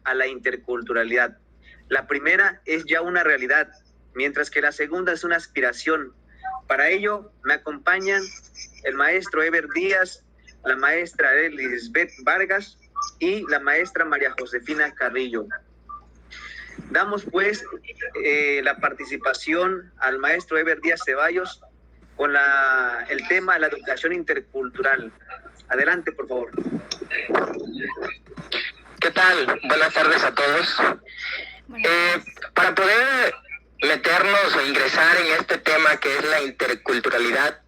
a la interculturalidad. La primera es ya una realidad, mientras que la segunda es una aspiración. Para ello me acompañan el maestro Ever Díaz, la maestra Lisbeth Vargas y la maestra María Josefina Carrillo. Damos pues la participación al maestro Ever Díaz Ceballos con el tema de la educación intercultural. Adelante, por favor. ¿Qué tal? Buenas tardes a todos. Para poder meternos o ingresar en este tema que es la interculturalidad,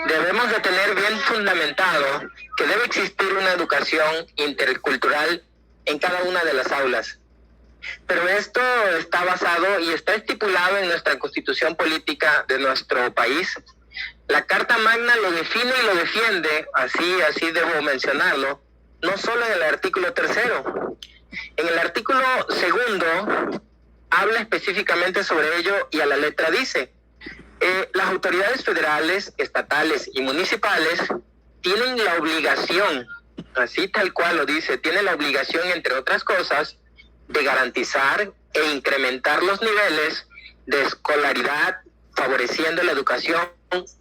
debemos de tener bien fundamentado que debe existir una educación intercultural en cada una de las aulas. Pero esto está basado y está estipulado en nuestra Constitución Política de nuestro país. La Carta Magna lo define y lo defiende, así debo mencionarlo, no solo en el artículo 3º. En el artículo 2º habla específicamente sobre ello y a la letra dice: las autoridades federales, estatales y municipales tienen la obligación, así tal cual lo dice, tienen la obligación, entre otras cosas, de garantizar e incrementar los niveles de escolaridad, favoreciendo la educación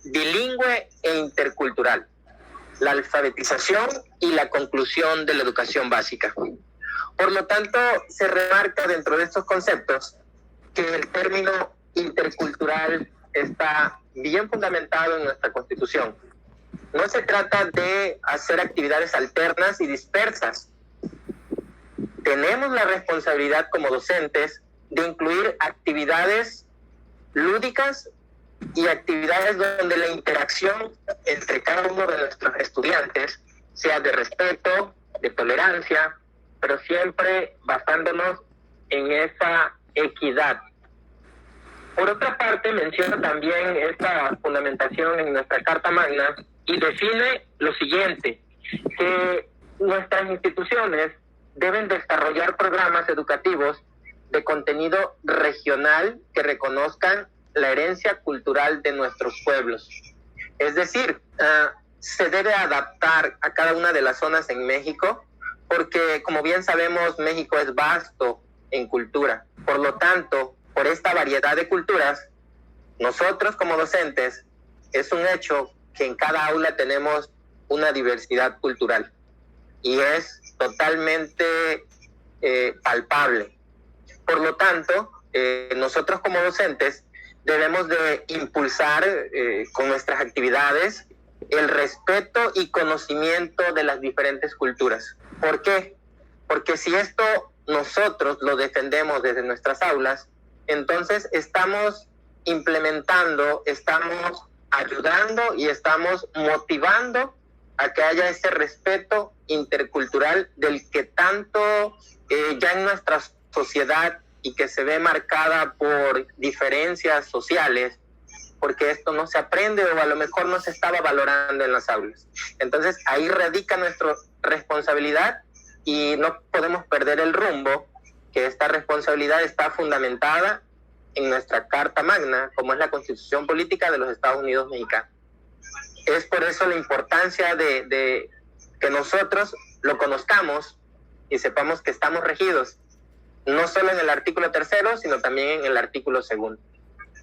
bilingüe e intercultural, la alfabetización y la conclusión de la educación básica. Por lo tanto, se remarca dentro de estos conceptos que el término intercultural está bien fundamentado en nuestra Constitución. No se trata de hacer actividades alternas y dispersas. Tenemos la responsabilidad como docentes de incluir actividades lúdicas y actividades donde la interacción entre cada uno de nuestros estudiantes sea de respeto, de tolerancia, pero siempre basándonos en esa equidad. Por otra parte, menciona también esta fundamentación en nuestra Carta Magna y define lo siguiente, que nuestras instituciones deben desarrollar programas educativos de contenido regional que reconozcan la herencia cultural de nuestros pueblos. Es decir, se debe adaptar a cada una de las zonas en México, porque como bien sabemos, México es vasto en cultura. Por lo tanto, por esta variedad de culturas, nosotros como docentes, es un hecho que en cada aula tenemos una diversidad cultural y es totalmente palpable. Por lo tanto, nosotros como docentes debemos de impulsar con nuestras actividades el respeto y conocimiento de las diferentes culturas. ¿Por qué? Porque si esto nosotros lo defendemos desde nuestras aulas, entonces estamos implementando, estamos ayudando y estamos motivando a que haya ese respeto intercultural del que tanto ya en nuestra sociedad y que se ve marcada por diferencias sociales, porque esto no se aprende o a lo mejor no se estaba valorando en las aulas. Entonces ahí radica nuestra responsabilidad y no podemos perder el rumbo, que esta responsabilidad está fundamentada en nuestra Carta Magna, como es la Constitución Política de los Estados Unidos Mexicanos. Es por eso la importancia de que nosotros lo conozcamos y sepamos que estamos regidos, no solo en el artículo 3º, sino también en el artículo 2º.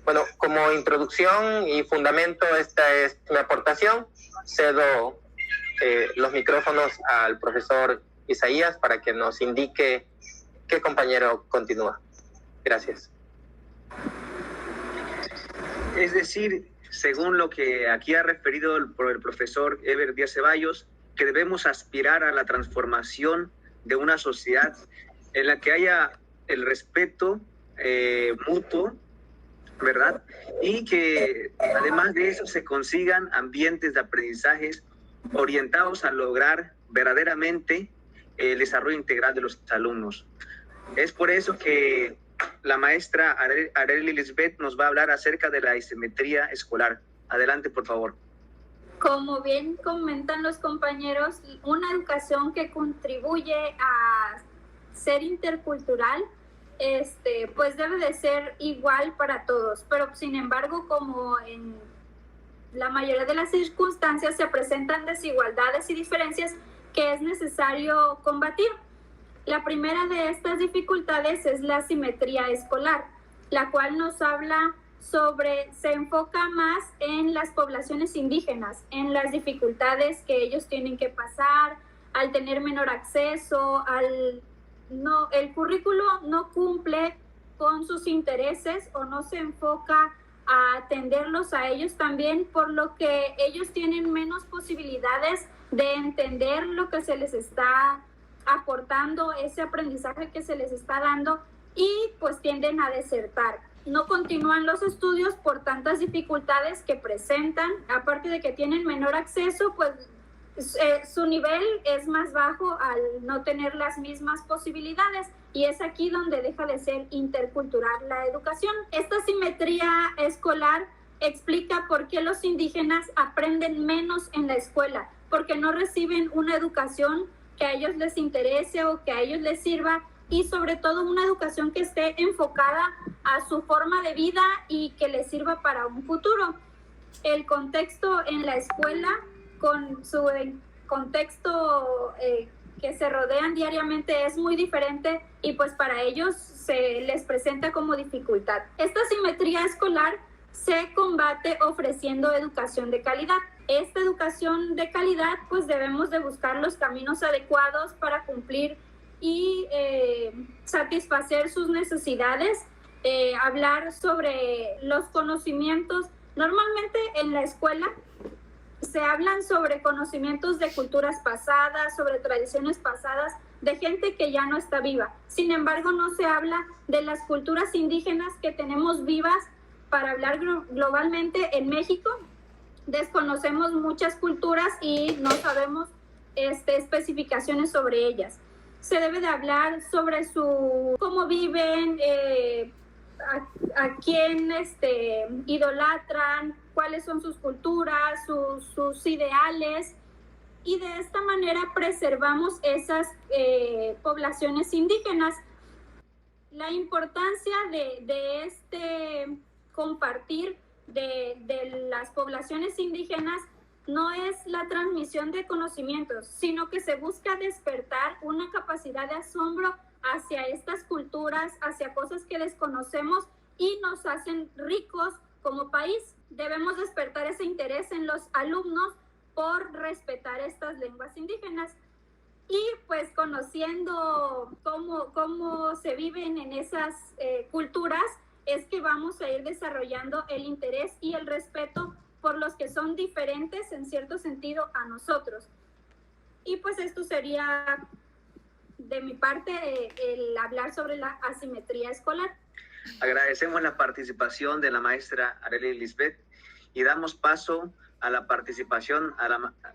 Bueno, como introducción y fundamento, esta es mi aportación. Cedo los micrófonos al profesor Isaías para que nos indique qué compañero continúa. Gracias. Es decir, según lo que aquí ha referido el profesor Ever Díaz Ceballos, que debemos aspirar a la transformación de una sociedad en la que haya el respeto mutuo, ¿verdad? Y que además de eso se consigan ambientes de aprendizajes orientados a lograr verdaderamente el desarrollo integral de los alumnos. Es por eso que la maestra Arely Lisbeth nos va a hablar acerca de la asimetría escolar. Adelante, por favor. Como bien comentan los compañeros, una educación que contribuye a ser intercultural, pues debe de ser igual para todos, pero sin embargo, como en la mayoría de las circunstancias se presentan desigualdades y diferencias que es necesario combatir. La primera de estas dificultades es la asimetría escolar, la cual nos habla se enfoca más en las poblaciones indígenas, en las dificultades que ellos tienen que pasar, al tener menor acceso, el currículo no cumple con sus intereses o no se enfoca a atenderlos a ellos también, por lo que ellos tienen menos posibilidades de entender lo que se les está aportando, ese aprendizaje que se les está dando, y pues tienden a desertar. No continúan los estudios por tantas dificultades que presentan, aparte de que tienen menor acceso, pues su nivel es más bajo al no tener las mismas posibilidades, y es aquí donde deja de ser intercultural la educación. Esta asimetría escolar explica por qué los indígenas aprenden menos en la escuela, porque no reciben una educación que a ellos les interese o que a ellos les sirva, y sobre todo una educación que esté enfocada a su forma de vida y que les sirva para un futuro. El contexto en la escuela, con su contexto que se rodean diariamente, es muy diferente, y pues para ellos se les presenta como dificultad. Esta asimetría escolar se combate ofreciendo educación de calidad. Esta educación de calidad, pues debemos de buscar los caminos adecuados para cumplir y satisfacer sus necesidades, hablar sobre los conocimientos. Normalmente en la escuela se hablan sobre conocimientos de culturas pasadas, sobre tradiciones pasadas, de gente que ya no está viva. Sin embargo, no se habla de las culturas indígenas que tenemos vivas. Para hablar globalmente, en México desconocemos muchas culturas y no sabemos especificaciones sobre ellas. Se debe de hablar sobre cómo viven, a quién idolatran, cuáles son sus culturas, sus ideales, y de esta manera preservamos esas poblaciones indígenas. La importancia de este compartir de las poblaciones indígenas no es la transmisión de conocimientos, sino que se busca despertar una capacidad de asombro hacia estas culturas, hacia cosas que desconocemos y nos hacen ricos como país. Debemos despertar ese interés en los alumnos por respetar estas lenguas indígenas. Y pues conociendo cómo se viven en esas culturas, es que vamos a ir desarrollando el interés y el respeto por los que son diferentes en cierto sentido a nosotros. Y pues esto sería de mi parte el hablar sobre la asimetría escolar. Agradecemos la participación de la maestra Arely Lisbeth y damos paso a la participación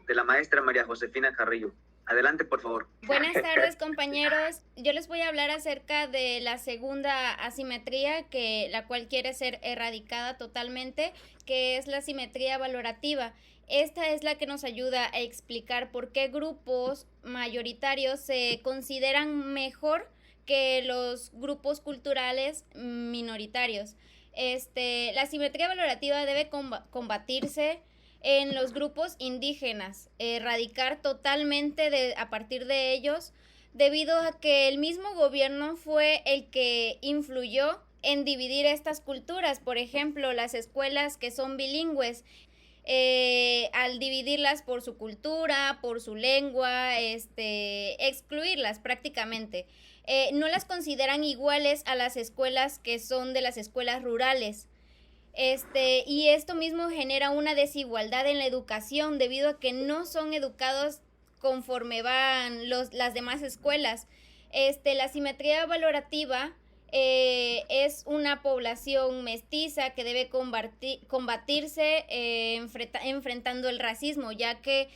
de la maestra María Josefina Carrillo. Adelante, por favor. Buenas tardes, compañeros. Yo les voy a hablar acerca de la segunda asimetría, la cual quiere ser erradicada totalmente, que es la asimetría valorativa. Esta es la que nos ayuda a explicar por qué grupos mayoritarios se consideran mejor que los grupos culturales minoritarios. La asimetría valorativa debe combatirse en los grupos indígenas, erradicar totalmente a partir de ellos, debido a que el mismo gobierno fue el que influyó en dividir estas culturas. Por ejemplo, las escuelas que son bilingües, al dividirlas por su cultura, por su lengua, excluirlas prácticamente. No las consideran iguales a las escuelas que son de las escuelas rurales. Y esto mismo genera una desigualdad en la educación, debido a que no son educados conforme van las demás escuelas. La asimetría valorativa es una población mestiza que debe combatirse enfrentando el racismo, ya que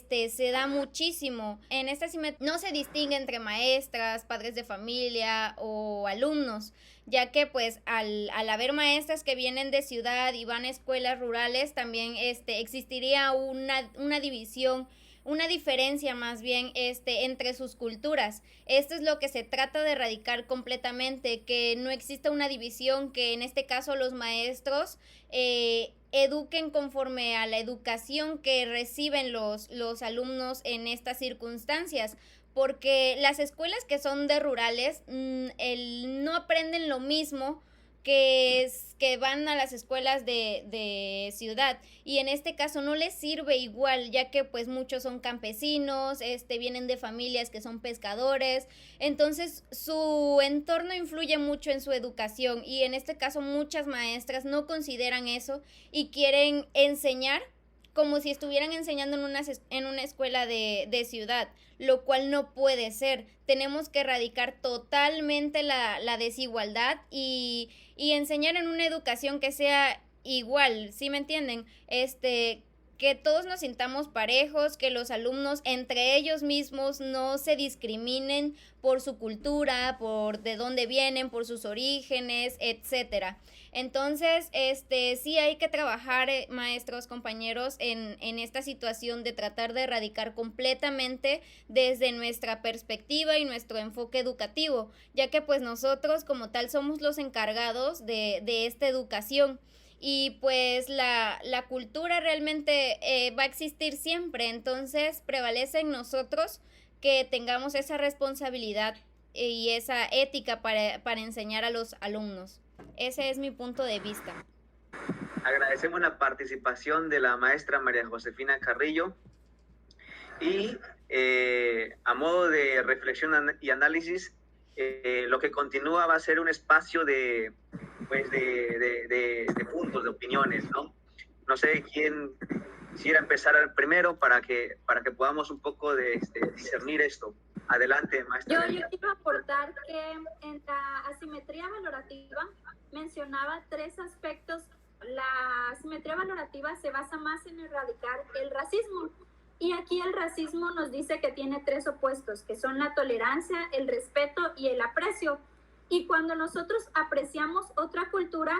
se da muchísimo. En esta asimetría no se distingue entre maestras, padres de familia o alumnos, ya que pues al haber maestras que vienen de ciudad y van a escuelas rurales, también existiría una división una diferencia más bien entre sus culturas. Esto es lo que se trata de erradicar completamente, que no exista una división, que en este caso los maestros eduquen conforme a la educación que reciben los alumnos en estas circunstancias, porque las escuelas que son de rurales no aprenden lo mismo que van a las escuelas de ciudad, y en este caso no les sirve igual, ya que pues muchos son campesinos, vienen de familias que son pescadores, entonces su entorno influye mucho en su educación, y en este caso muchas maestras no consideran eso y quieren enseñar como si estuvieran enseñando en una escuela de ciudad, lo cual no puede ser. Tenemos que erradicar totalmente la desigualdad y enseñar en una educación que sea igual, ¿sí me entienden? Que todos nos sintamos parejos, que los alumnos entre ellos mismos no se discriminen por su cultura, por de dónde vienen, por sus orígenes, etcétera. Entonces, sí hay que trabajar, maestros, compañeros, en esta situación de tratar de erradicar completamente desde nuestra perspectiva y nuestro enfoque educativo, ya que pues nosotros como tal somos los encargados de esta educación. Y pues la cultura realmente va a existir siempre, entonces prevalece en nosotros que tengamos esa responsabilidad y esa ética para enseñar a los alumnos. Ese es mi punto de vista. Agradecemos la participación de la maestra María Josefina Carrillo y a modo de reflexión y análisis, lo que continúa va a ser un espacio de puntos, de opiniones, ¿no? No sé quién quisiera empezar primero para que podamos un poco discernir esto. Adelante, maestra. Yo quiero aportar que en la asimetría valorativa mencionaba 3 aspectos. La asimetría valorativa se basa más en erradicar el racismo. Y aquí el racismo nos dice que tiene 3 opuestos, que son la tolerancia, el respeto y el aprecio. Y cuando nosotros apreciamos otra cultura,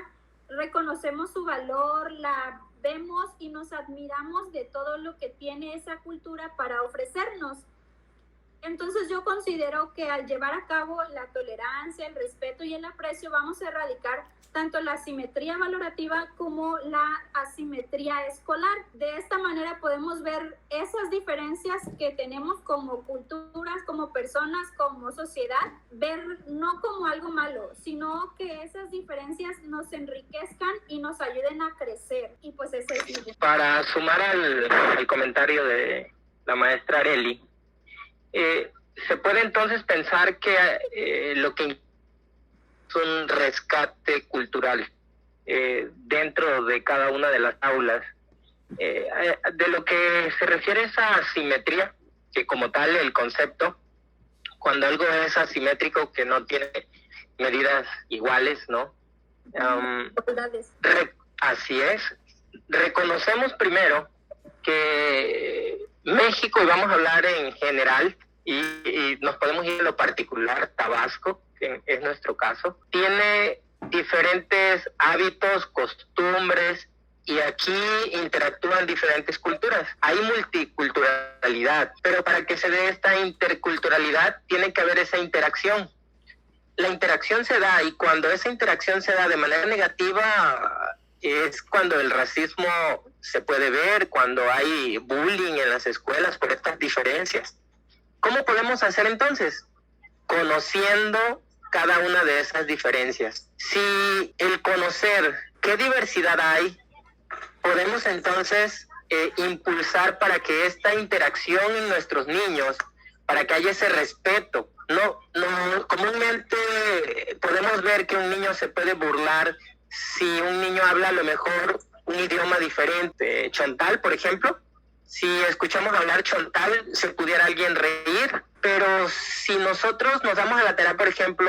reconocemos su valor, la vemos y nos admiramos de todo lo que tiene esa cultura para ofrecernos. Entonces yo considero que al llevar a cabo la tolerancia, el respeto y el aprecio, vamos a erradicar tanto la asimetría valorativa como la asimetría escolar. De esta manera podemos ver esas diferencias que tenemos como culturas, como personas, como sociedad, ver no como algo malo, sino que esas diferencias nos enriquezcan y nos ayuden a crecer. Y pues ese es. Para sumar al comentario de la maestra Arely, se puede entonces pensar que lo que es un rescate cultural dentro de cada una de las aulas. De lo que se refiere a esa asimetría, que como tal el concepto, cuando algo es asimétrico, que no tiene medidas iguales, ¿no? Así es. Reconocemos primero que México, y vamos a hablar en general, y nos podemos ir a lo particular, Tabasco, que es nuestro caso, tiene diferentes hábitos, costumbres, y aquí interactúan diferentes culturas. Hay multiculturalidad, pero para que se dé esta interculturalidad tiene que haber esa interacción. La interacción se da, y cuando esa interacción se da de manera negativa, es cuando el racismo se puede ver, cuando hay bullying en las escuelas por estas diferencias. ¿Cómo podemos hacer entonces? Conociendo cada una de esas diferencias. Si el conocer qué diversidad hay, podemos entonces impulsar para que esta interacción en nuestros niños, para que haya ese respeto. No, comúnmente podemos ver que un niño se puede burlar si un niño habla a lo mejor un idioma diferente. Chontal, por ejemplo, si escuchamos hablar chontal, se pudiera alguien reír, pero si nosotros nos damos a la tarea, por ejemplo,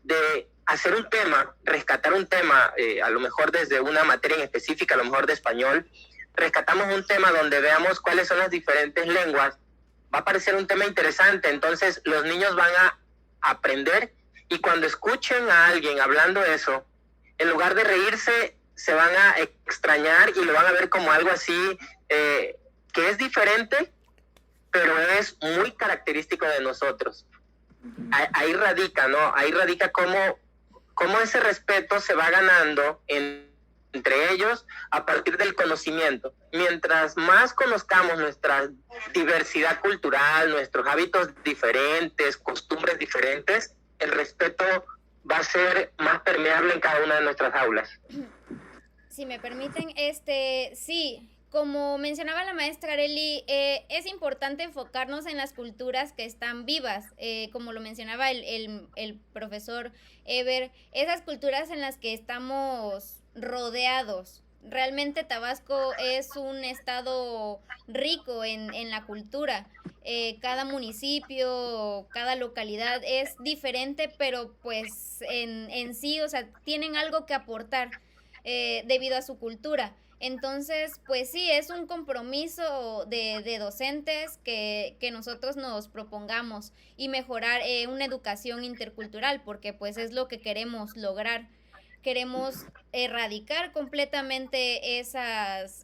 de hacer un tema, rescatar un tema, a lo mejor desde una materia en específica, a lo mejor de español, rescatamos un tema donde veamos cuáles son las diferentes lenguas, va a parecer un tema interesante. Entonces los niños van a aprender, y cuando escuchen a alguien hablando eso, en lugar de reírse, se van a extrañar y lo van a ver como algo así que es diferente, pero es muy característico de nosotros. Ahí radica, ¿no? Ahí radica cómo ese respeto se va ganando entre ellos a partir del conocimiento. Mientras más conozcamos nuestra diversidad cultural, nuestros hábitos diferentes, costumbres diferentes, el respeto va a ser más permeable en cada una de nuestras aulas. Si me permiten, sí, como mencionaba la maestra Arely, es importante enfocarnos en las culturas que están vivas, como lo mencionaba el profesor Ever, esas culturas en las que estamos rodeados. Realmente Tabasco es un estado rico en la cultura. Cada municipio, cada localidad es diferente, pero pues en sí, o sea, tienen algo que aportar debido a su cultura. Entonces, pues sí, es un compromiso de docentes que nosotros nos propongamos y mejorar una educación intercultural, porque pues es lo que queremos lograr. Queremos erradicar completamente esas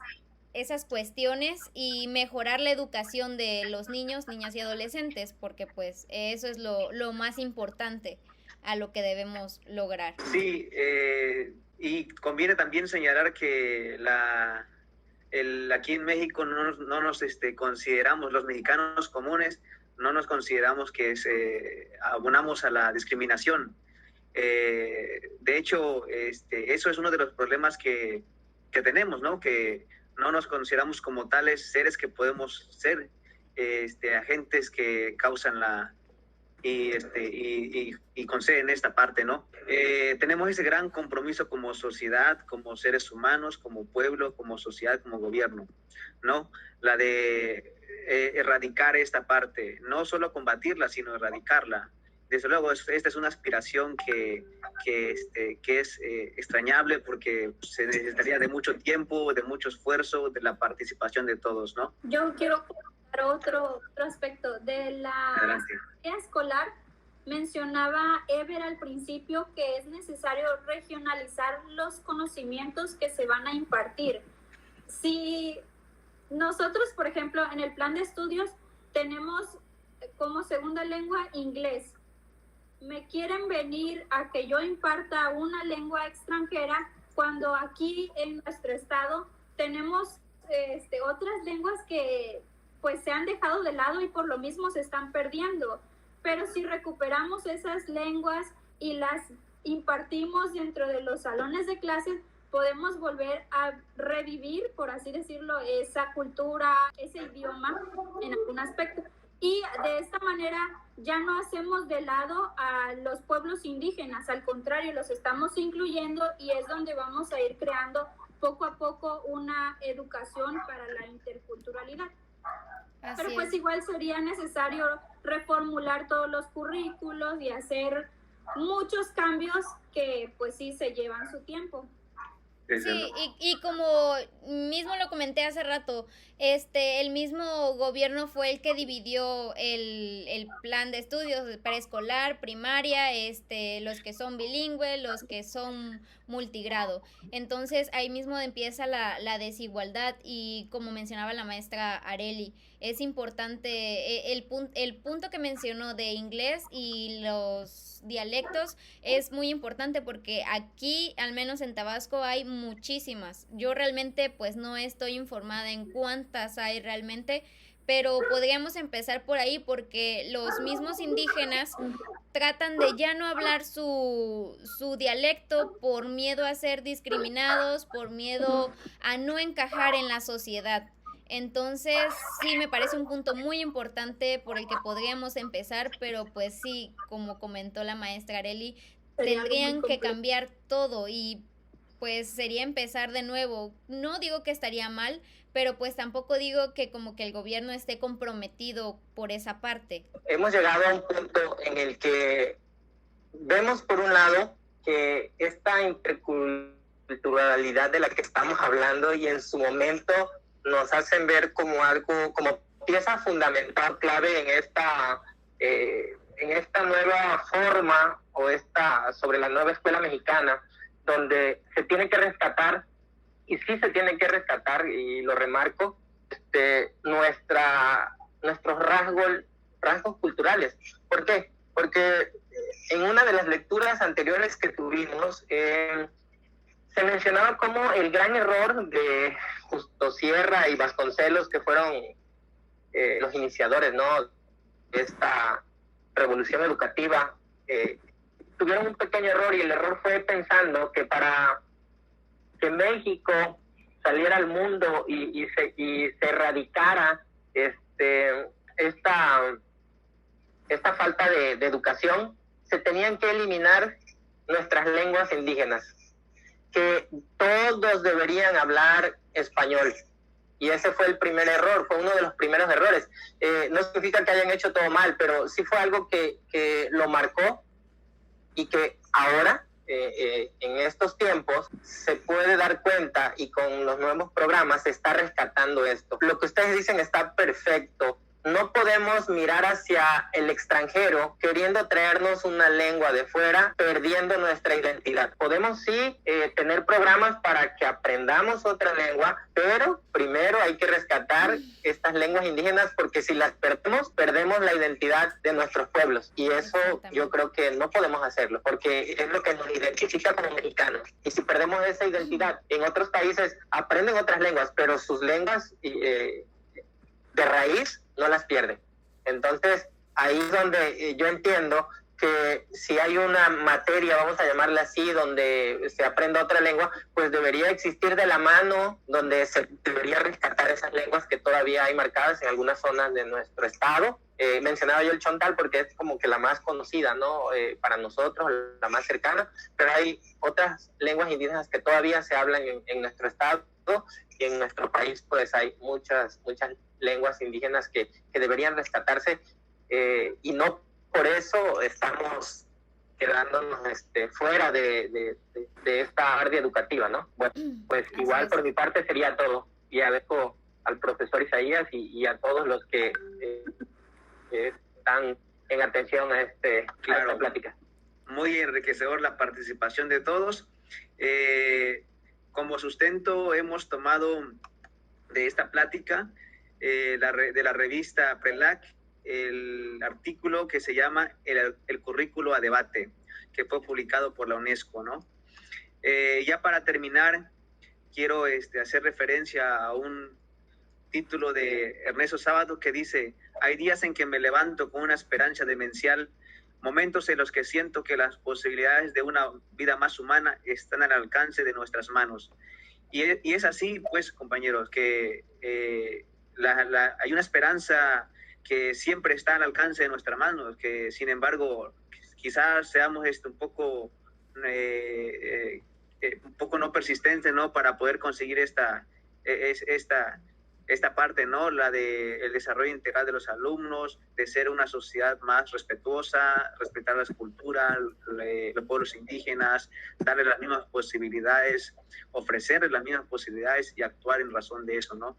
cuestiones y mejorar la educación de los niños, niñas y adolescentes, porque pues eso es lo más importante a lo que debemos lograr. Sí, y conviene también señalar que aquí en México no nos consideramos, los mexicanos comunes, no nos consideramos que abonamos a la discriminación. De hecho, eso es uno de los problemas que tenemos, ¿no? Que no nos consideramos como tales seres que podemos ser agentes que causan y conceden esta parte, ¿no? Tenemos ese gran compromiso como sociedad, como seres humanos, como pueblo, como sociedad, como gobierno, ¿no? La de erradicar esta parte, no solo combatirla, sino erradicarla. Desde luego, esta es una aspiración que es extrañable porque se necesitaría de mucho tiempo, de mucho esfuerzo, de la participación de todos, ¿no? Yo quiero comentar otro aspecto de la área escolar. Mencionaba Ever al principio que es necesario regionalizar los conocimientos que se van a impartir. Si nosotros, por ejemplo, en el plan de estudios tenemos como segunda lengua inglés, me quieren venir a que yo imparta una lengua extranjera cuando aquí en nuestro estado tenemos otras lenguas que pues se han dejado de lado y por lo mismo se están perdiendo. Pero si recuperamos esas lenguas y las impartimos dentro de los salones de clases, podemos volver a revivir, por así decirlo, esa cultura, ese idioma en algún aspecto. Y de esta manera ya no hacemos de lado a los pueblos indígenas, al contrario, los estamos incluyendo y es donde vamos a ir creando poco a poco una educación para la interculturalidad. Pero pues igual sería necesario reformular todos los currículos y hacer muchos cambios que pues sí se llevan su tiempo. Sí, y como mismo lo comenté hace rato, el mismo gobierno fue el que dividió el plan de estudios preescolar, primaria, los que son bilingües, los que son multigrado. Entonces ahí mismo empieza la desigualdad y como mencionaba la maestra Arely, es importante el punto que mencionó de inglés y los dialectos es muy importante porque aquí, al menos en Tabasco, hay muchísimas. Yo realmente pues no estoy informada en cuántas hay realmente, pero podríamos empezar por ahí porque los mismos indígenas tratan de ya no hablar su dialecto por miedo a ser discriminados, por miedo a no encajar en la sociedad. Entonces sí me parece un punto muy importante por el que podríamos empezar, pero pues sí, como comentó la maestra Arely, tendrían que cambiar todo y pues sería empezar de nuevo. No digo que estaría mal, pero pues tampoco digo que como que el gobierno esté comprometido por esa parte. Hemos llegado a un punto en el que vemos por un lado que esta interculturalidad de la que estamos hablando y en su momento nos hacen ver como algo, como pieza fundamental, clave en esta nueva forma o sobre la nueva escuela mexicana, donde se tiene que rescatar, y sí se tiene que rescatar, y lo remarco, nuestra nuestros rasgos culturales. ¿Por qué? Porque en una de las lecturas anteriores que tuvimos, se mencionaba como el gran error de Justo Sierra y Vasconcelos, que fueron los iniciadores, ¿no?, de esta revolución educativa, tuvieron un pequeño error, y el error fue pensando que para que México saliera al mundo y se erradicara esta falta de educación, se tenían que eliminar nuestras lenguas indígenas, que todos deberían hablar español. Y ese fue el primer error, fue uno de los primeros errores. No significa que hayan hecho todo mal, pero sí fue algo que lo marcó, y que ahora, en estos tiempos, se puede dar cuenta, y con los nuevos programas se está rescatando esto. Lo que ustedes dicen está perfecto. No podemos mirar hacia el extranjero queriendo traernos una lengua de fuera, perdiendo nuestra identidad. Podemos sí tener programas para que aprendamos otra lengua, pero primero hay que rescatar estas lenguas indígenas, porque si las perdemos, perdemos la identidad de nuestros pueblos. Y eso yo creo que no podemos hacerlo, porque es lo que nos identifica como mexicanos. Y si perdemos esa identidad, en otros países aprenden otras lenguas, pero sus lenguas de raíz no las pierden. Entonces, ahí es donde yo entiendo que si hay una materia, vamos a llamarla así, donde se aprenda otra lengua, pues debería existir de la mano, donde se debería rescatar esas lenguas que todavía hay marcadas en algunas zonas de nuestro estado. Mencionaba yo el chontal porque es como que la más conocida, ¿no? Para nosotros, la más cercana, pero hay otras lenguas indígenas que todavía se hablan en nuestro estado, y en nuestro país pues hay muchas lenguas indígenas que deberían rescatarse, y no por eso estamos quedándonos fuera de esta área educativa, ¿no? Bueno, pues igual por mi parte sería todo, y agradezco al profesor Isaías y a todos los que están en atención a esta plática. Muy enriquecedor la participación de todos. Como sustento hemos tomado de esta plática de la revista PRELAC el artículo que se llama el currículo a debate, que fue publicado por la UNESCO, ¿no? Ya para terminar, quiero hacer referencia a un título de Ernesto Sábato que dice: hay días en que me levanto con una esperanza demencial, momentos en los que siento que las posibilidades de una vida más humana están al alcance de nuestras manos. Y es así, pues, compañeros, que hay una esperanza que siempre está al alcance de nuestras manos, que sin embargo quizás seamos un poco no persistentes, ¿no?, para poder conseguir esta parte, ¿no?, la del desarrollo integral de los alumnos, de ser una sociedad más respetuosa, respetar las culturas, los pueblos indígenas, darles las mismas posibilidades, ofrecerles las mismas posibilidades y actuar en razón de eso, ¿no?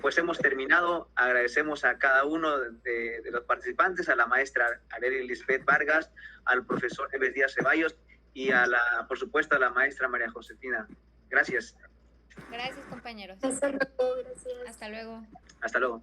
Pues hemos terminado. Agradecemos a cada uno de los participantes, a la maestra Arely Lisbeth Vargas, al profesor Eber Díaz Ceballos y por supuesto, a la maestra María Josefina. Gracias. Gracias, compañeros. Hasta luego. Gracias. Hasta luego. Hasta luego.